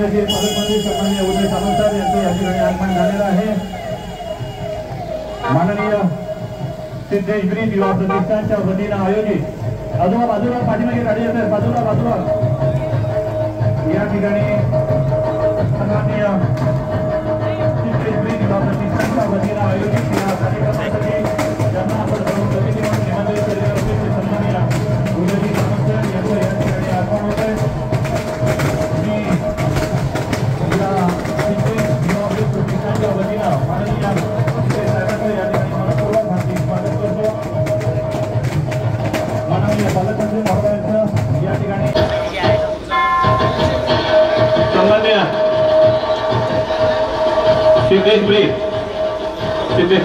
राज्याचे पालकमंत्री सन्माननीय उदय सामंत साहेब यांचं या ठिकाणी आगमन झालेलं आहे। माननीय सिद्धेश ब्रिज युवा प्रतिष्ठानच्या वतीनं आयोजित बाजूला पाठीमागे गाडी येते बाजूला या ठिकाणी सन्माननीय सिद्धेश ब्रिज युवा प्रतिष्ठानच्या वतीनं आयोजित या कार्यक्रमासाठी ज्यांना आपण सर्व प्रतिनिधी म्हणून निमंत्रित केलेले होते ते सन्माननीय उदयजी सामंत यांचं या ठिकाणी आगमन होत आहे। मी या सिद्धेश युवा प्रतिष्ठानच्या वतीनं माननीय साहेबांचं या ठिकाणी मनपूर्वक हार्दिक स्वागत करतो। माननीय पालकमंत्री महोदयांचं या ठिकाणी सन्माननीय सिद्धेश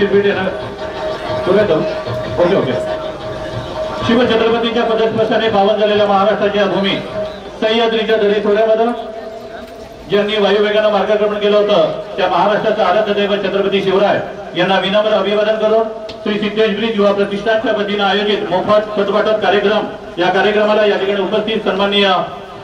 ब्रिज येणार ओके शिवछत्रपतींच्या पदस्पर्शाने पावन झालेल्या महाराष्ट्राच्या भूमी सह्याद्रीच्या दरीखोऱ्यामध्ये ज्यांनी वायुवेगानं मार्गक्रमण केलं होतं त्या महाराष्ट्राचा आराध्य दैवत छत्रपती शिवराय यांना विनम्र अभिवादन करून श्री सिद्धेश ब्रिज युवा प्रतिष्ठानच्या वतीनं आयोजित मोफत खतवाटप कार्यक्रम या कार्यक्रमाला या ठिकाणी उपस्थित सन्माननीय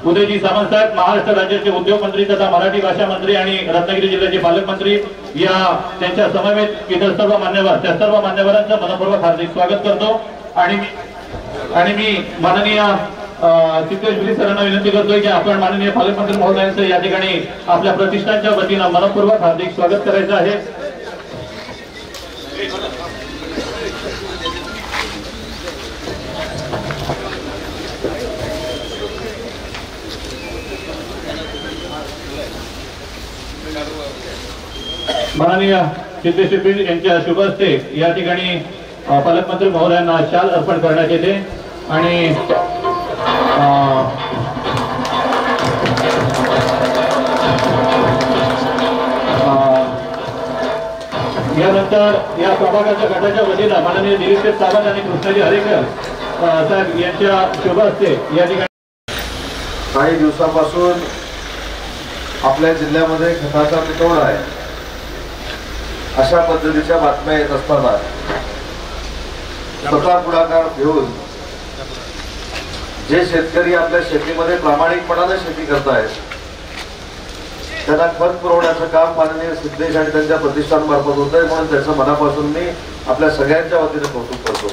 उदयजी सामंत साहेब महाराष्ट्र राज्याचे उद्योग मंत्री तथा मराठी भाषा मंत्री आणि रत्नागिरी जिल्ह्याचे पालकमंत्री या त्यांच्या समवेत इतर सर्व मान्यवर त्या सर्व मान्यवरांचं मनपूर्वक हार्दिक स्वागत करतो आणि मी माननीय सिद्धेश ब्रिज सरांना विनंती करतोय की आपण माननीय पालकमंत्री महोदयांचं या ठिकाणी आपल्या प्रतिष्ठानच्या वतीनं मनपूर्वक हार्दिक स्वागत करायचं आहे। माननीय सिद्धेश ब्रिज यांच्या शुभ हस्ते या ठिकाणी पालकमंत्री महोदयांना शाल अर्पण करण्यात येते आणि यानंतर या प्रभागाच्या गटाच्या वतीनं माननीय दिलीप सावंत आणि कृष्णाजी हरेकर साहेब यांच्या शुभ हस्ते या ठिकाणी काही दिवसापासून आपल्या जिल्ह्यामध्ये खताचा तुटवडा आहे अशा पद्धतीच्या बातम्या येत असताना स्वतः पुढाकार घेऊन जे शेतकरी आपल्या शेतीमध्ये प्रामाणिकपणाने शेती करतायत त्यांना खत पुरवण्याचं काम माननीय सिद्धेश आणि त्यांच्या प्रतिष्ठानमार्फत होत आहे म्हणून त्याचं मनापासून मी आपल्या सगळ्यांच्या वतीने कौतुक करतो।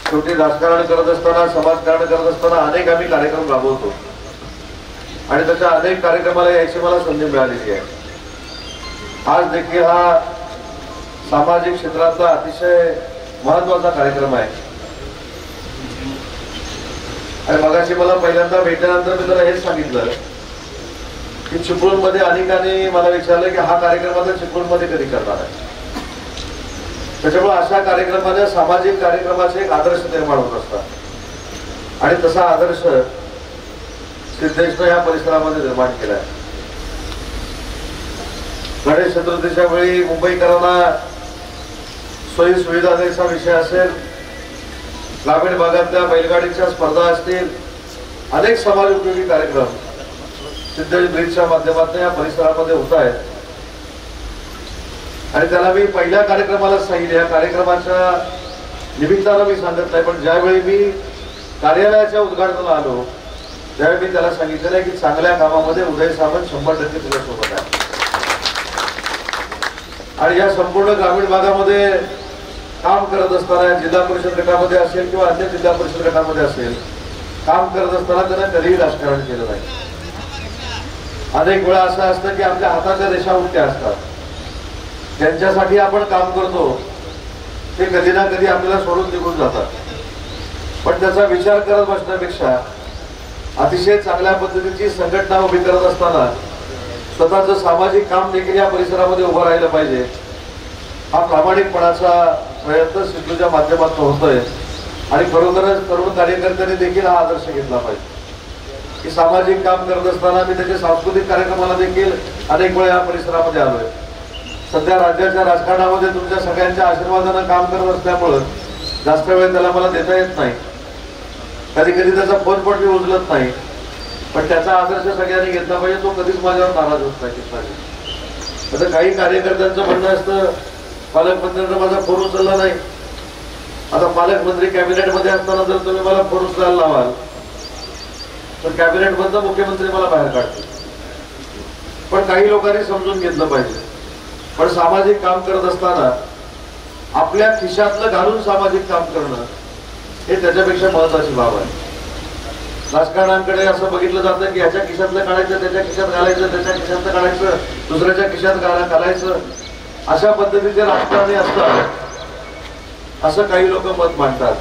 शेवटी राजकारण करत असताना समाजकारण करत असताना अनेक आम्ही कार्यक्रम राबवतो आणि त्याच्या अनेक कार्यक्रमाला यायची मला संधी मिळालेली आहे। आज देखील हा सामाजिक क्षेत्रातला अतिशय महत्वाचा कार्यक्रम आहे आणि मगाशी मला पहिल्यांदा भेटल्यानंतर मी त्याला हेच सांगितलं की चिपळूणमध्ये अनेकांनी मला विचारलं की हा कार्यक्रम आता चिपळूणमध्ये कधी करणार आहे। त्याच्यामुळे अशा कार्यक्रमाने सामाजिक कार्यक्रमाचे एक आदर्श निर्माण होत असतात आणि तसा आदर्श सिद्धेशने या परिसरामध्ये निर्माण केला आहे। गणेश चतुर्थीच्या वेळी मुंबईकरांना सोयी सुविधा द्यायचा विषय असेल, ग्रामीण भागातल्या बैलगाडीच्या स्पर्धा असतील, अनेक समाज उपयोगी कार्यक्रम सिद्धेश ब्रिजच्या माध्यमातून या परिसरामध्ये होत आहेत आणि त्याला मी पहिल्या कार्यक्रमाला सांगितलं, या कार्यक्रमाच्या निमित्तानं मी सांगत नाही पण ज्यावेळी मी कार्यालयाच्या उद्घाटनाला आलो त्यावेळी मी त्याला सांगितलेलं आहे की चांगल्या कामामध्ये उदय सामंत 100% तुझ्यासोबत आहे आणि या संपूर्ण ग्रामीण भागामध्ये काम करत असताना जिल्हा परिषद गटामध्ये असेल किंवा अन्य जिल्हा परिषद गटामध्ये असेल काम करत असताना त्यांना कधीही राजकारण केलं नाही। अनेक वेळा असं असतं की आपल्या हाताच्या रेषा उलट्या असतात, त्यांच्यासाठी आपण काम करतो ते कधी ना कधी आपल्याला सोडून निघून जातात, पण त्याचा विचार करत बसण्यापेक्षा अतिशय चांगल्या पद्धतीची संघटना उभी करत असताना स्वतःचं सामाजिक काम देखील या परिसरामध्ये उभं राहिलं पाहिजे हा प्रामाणिकपणाचा प्रयत्न सिद्धूच्या माध्यमातून होतोय आणि खरोखरच तरुण कार्यकर्त्यांनी देखील हा आदर्श घेतला पाहिजे की सामाजिक काम करत असताना मी त्याच्या सांस्कृतिक कार्यक्रमाला देखील अनेक वेळा या परिसरामध्ये आलोय। सध्या राज्याच्या राजकारणामध्ये तुमच्या सगळ्यांच्या आशीर्वादानं काम करत असल्यामुळं जास्त वेळ त्याला मला देता येत नाही, कधी कधी त्याचा फोन पण मी उचलत नाही, पण त्याचा आदर्श सगळ्यांनी घेतला पाहिजे, तो कधीच माझ्यावर नाराज होत नाही। आता काही कार्यकर्त्यांचं म्हणणं असतं पालकमंत्र्यांना माझा फोन उचलला नाही, आता पालकमंत्री कॅबिनेट मध्ये असताना जर तुम्ही मला फोन उचलायला लावाल तर कॅबिनेट मधनं मुख्यमंत्री मला बाहेर काढतील. पण काही लोकांनी समजून घेतलं पाहिजे. पण सामाजिक काम करत असताना आपल्या खिशातलं घालून सामाजिक काम करणं हे त्याच्यापेक्षा महत्वाची बाब आहे. राजकारणाकडे असं बघितलं जातं की ह्याच्या खिशातलं काढायचं, त्याच्या खिशात घालायचं, त्याच्या खिशातलं काढायचं, दुसऱ्याच्या खिशात घालायचं, अशा पद्धतीचे राजकारणी असतात असं काही लोक मत मांडतात.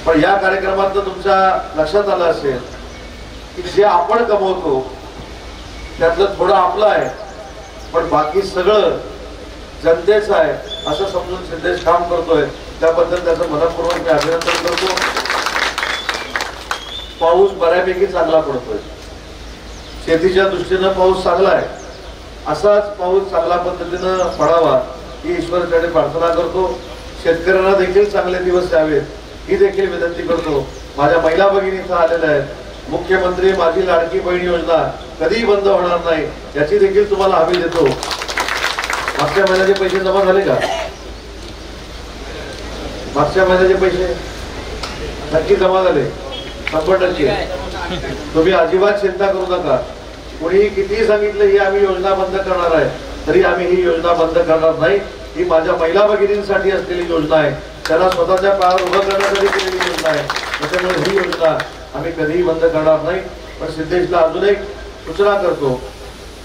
पण या कार्यक्रमात तुमच्या लक्षात आलं असेल की जे आपण कमवतो त्यातलं थोडं आपलं आहे, पण बाकी सगळं जनतेचं आहे असं समजून सिद्धेश काम करतोय. त्याबद्दल त्याचं मनपूर्वक मी अभिनंदन करतो. पाऊस बऱ्यापैकी चांगला पडतोय, शेतीच्या दृष्टीनं पाऊस चांगला आहे. असाच पाऊस चांगल्या पद्धतीनं पडावा ही ईश्वराकडे प्रार्थना करतो. शेतकऱ्यांना देखील चांगले दिवस यावेत ही देखील विनंती करतो. माझ्या महिला भगिनी इथं आलेल्या आहेत. मुख्यमंत्री माझी लाडकी बहीण योजना कधीही बंद होणार नाही याची देखील तुम्हाला हमी देतो. मागच्या महिन्याचे पैसे जमा झाले का? मागच्या महिन्याचे पैसे नक्की जमा झाले 100%. तुम्ही अजिबात चिंता करू नका. कोणी कितीही सांगितलं ही आम्ही योजना बंद करणार आहे तरी आम्ही ही योजना बंद करणार नाही. ही माझ्या महिला भगिनींसाठी असलेली योजना आहे, त्यांना स्वतःच्या पायावर उभं करण्यासाठी केलेली योजना आहे. त्याच्यामुळे ही योजना आम्ही कधीही बंद करणार नाही. पण सिद्धेशला अजून एक सूचना करतो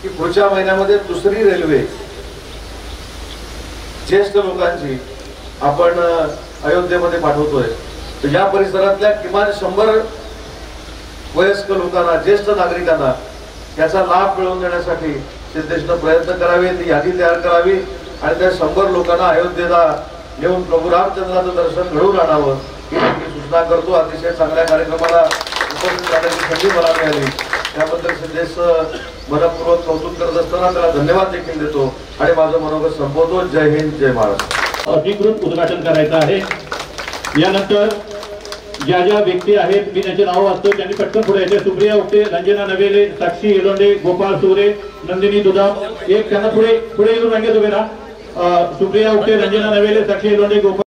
की पुढच्या महिन्यामध्ये दुसरी रेल्वे ज्येष्ठ लोकांची आपण अयोध्येमध्ये पाठवतोय. तर या परिसरातल्या किमान 100 वयस्क लोकांना, ज्येष्ठ नागरिकांना याचा लाभ मिळवून देण्यासाठी सिद्धेशनं प्रयत्न करावे, ती यादी तयार करावी आणि त्या 100 लोकांना अयोध्येला येऊन प्रभू रामचंद्राचं दर्शन घडवून आणावं ही सूचना करतो. अतिशय चांगल्या कार्यक्रमाला उपस्थित राहण्याची संधी मला मिळाली त्याबद्दल सिद्धेश मनपूर्वक कौतुक करत असताना त्याला धन्यवाद देखील देतो आणि माझं मनोगत संपवतो. जय हिंद, जय महाराष्ट्र. अधिकृत उद्घाटन करायचं आहे. यानंतर ज्या ज्या व्यक्ती आहेत मी त्यांचे नाव वाचतो, त्यांनी पटकन पुढे यायचे. सुप्रिया उपटे, रंजना नवेले, साक्षी येलोंडे, गोपाळ सुरे, नंदिनी दुधाम. एक त्यांना पुढे येऊन रांगेत उभे राहा. सुप्रिया उपटे, रंजना नवेले, साक्षी येलोंडे, गोपाळ